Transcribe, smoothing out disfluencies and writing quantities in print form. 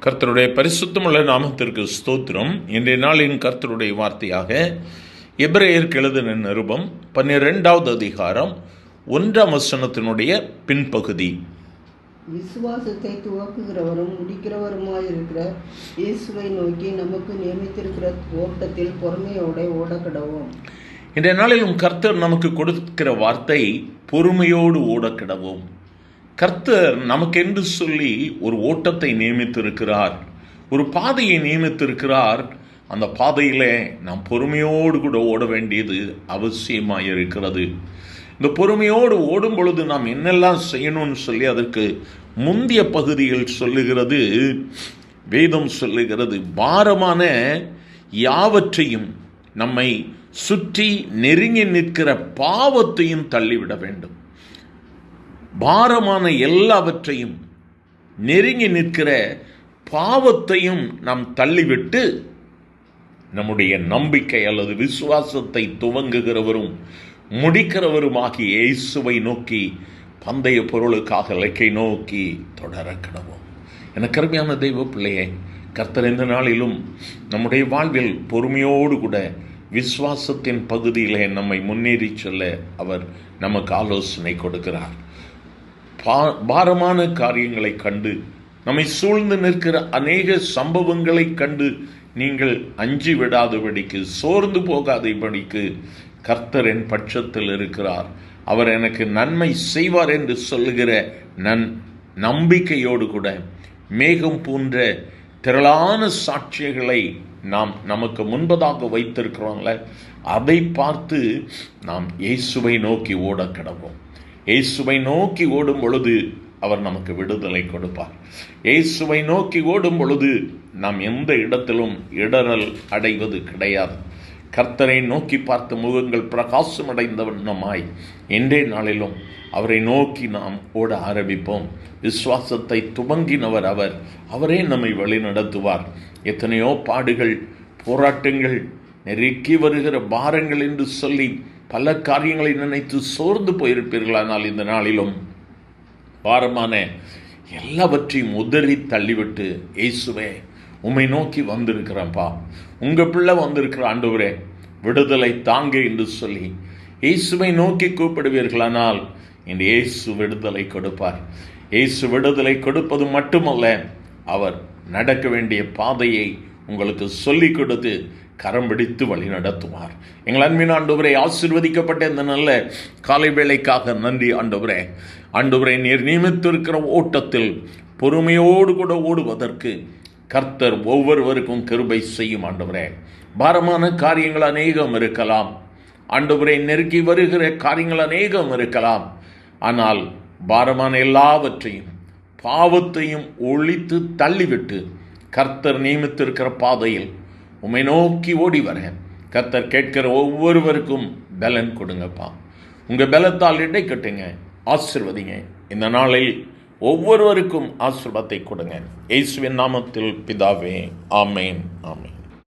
கர்த்தருடைய பரிசுத்தமுள்ள நாமத்திற்கு ஸ்தோத்திரம். இன்றைய நாளின் கர்த்தருடைய வார்த்தையாக எபிரேயருக்கு எழுதின நிருபம் 12வது அதிகாரம் 1ஆம் வசனத்தினுடைய பின்பகுதி. விசுவாசத்தை துவக்குகிறவரும் முடிக்கிறவருமாயிருக்கிற இயேசுவை நோக்கி நமக்கு நியமித்திருக்கிற ஓட்டத்தில் பொறுமையோட ஓடக்கிடவும். இன்றைய நாளிலும் கர்த்தர் நமக்கு கொடுக்கிற வார்த்தை பொறுமையோடு ஓடக்கிடவும். கர்த்தர் நமக்கென்று சொல்லி ஒரு ஓட்டத்தை நியமித்திருக்கிறார், ஒரு பாதையை நியமித்திருக்கிறார். அந்த பாதையிலே நாம் பொறுமையோடு கூட ஓட வேண்டியது அவசியமாக இருக்கிறது. இந்த பொறுமையோடு ஓடும் பொழுது நாம் என்னெல்லாம் செய்யணும்னு சொல்லி அதற்கு முந்திய பகுதிகள் சொல்லுகிறது, வேதம் சொல்லுகிறது, பாரமான யாவற்றையும் நம்மை சுற்றி நெருங்கி நிற்கிற பாவத்தையும் தள்ளிவிட வேண்டும். பாரமான எல்லாவற்றையும் நெருங்கி நிற்கிற பாவத்தையும் நாம் தள்ளிவிட்டு நம்முடைய நம்பிக்கை அல்லது விசுவாசத்தை துவங்குகிறவரும் முடிக்கிறவருமாகிய இயேசுவை நோக்கி பந்தய பொருளுக்காக இலக்கை நோக்கி தொடர கடவோம். எனக்கு அருமையான தெய்வ பிள்ளையே, கர்த்தர் இந்த நாளிலும் நம்முடைய வாழ்வில் பொறுமையோடு கூட விசுவாசத்தின் பகுதியிலே நம்மை முன்னேறி செல்ல அவர் நமக்கு ஆலோசனை கொடுக்கிறார். பாரமான காரியங்களை கண்டு நம்மை சூழ்ந்து நிற்கிற அநேக சம்பவங்களை கண்டு நீங்கள் அஞ்சி விடாதபடிக்கு, சோர்ந்து போகாதபடிக்கு கர்த்தர் என் பட்சத்தில் இருக்கிறார், அவர் எனக்கு நன்மை செய்வார் என்று சொல்லுகிற நம்பிக்கையோடு கூட மேகம் போன்ற திரளான சாட்சியங்களை நாம் நமக்கு முன்பதாக வைத்திருக்கிறோம்ல, அதை பார்த்து நாம் இயேசுவை நோக்கி ஓட கடவோம். இயேசுவை நோக்கி ஓடும் பொழுது அவர் நமக்கு விடுதலை கொடுப்பார். இயேசுவை நோக்கி ஓடும் பொழுது நாம் எந்த இடத்திலும் இடரல் அடைவது கிடையாது. கர்த்தரை நோக்கி பார்த்த முகங்கள் பிரகாசம் அடைந்த வண்ணமாய் இன்றைய நாளிலும் அவரை நோக்கி நாம் ஓட ஆரம்பிப்போம். விசுவாசத்தை துவங்கினவர் அவர், அவரே நம்மை வழி நடத்துவார். எத்தனையோ பாடுகள், போராட்டங்கள், நெருக்கி வருகிற பாரங்கள் என்று சொல்லி பல காரியங்களை நினைத்து சோர்ந்து போயிருப்பீர்களானால் இந்த நாளிலும் பாரமான எல்லாவற்றையும் உதறி தள்ளிவிட்டு, இயேசுவே உம்மை நோக்கி வந்திருக்கிறேன்ப்பா, உங்கள் பிள்ளை வந்திருக்கிற ஆண்டவரே விடுதலை தாங்க என்று சொல்லி இயேசுவை நோக்கி கூப்பிடுவீர்களானால் இந்த இயேசு விடுதலை கொடுப்பார். இயேசு விடுதலை கொடுப்பது மட்டுமல்ல, அவர் நடக்க வேண்டிய பாதையை உங்களுக்கு சொல்லிக் கொடுத்து கரம் பிடித்து வழி நடத்துவார். எங்கள் அன்பின் ஆண்டவரே, ஆசீர்வதிக்கப்பட்ட இந்த நல்ல காலை வேளைக்காக நன்றி ஆண்டவரே. ஆண்டவரே, நீர் நியமித்திருக்கிற ஓட்டத்தில் பொறுமையோடு கூட ஓடுவதற்கு கர்த்தர் ஒவ்வொருவருக்கும் கிருபை செய்யும் ஆண்டவரே. பாரமான காரியங்கள் அநேகம் இருக்கலாம் ஆண்டவரே, நெருக்கி வருகிற காரியங்கள் அநேகம் இருக்கலாம். ஆனால் பாரமான எல்லாவற்றையும் பாவத்தையும் ஒழித்து தள்ளிவிட்டு கர்த்தர் நியமித்திருக்கிற பாதையில் உம்மை நோக்கி ஓடி வர கர்த்தர் கேட்கிற ஒவ்வொருவருக்கும் பலன் கொடுங்கப்பா. உங்கள் பலத்தால் இடை கட்டுங்க, ஆசீர்வதிங்க. இந்த நாளில் ஒவ்வொருவருக்கும் ஆசீர்வாதத்தை கொடுங்க. இயேசுவின் நாமத்தில் பிதாவே, ஆமேன், ஆமேன்.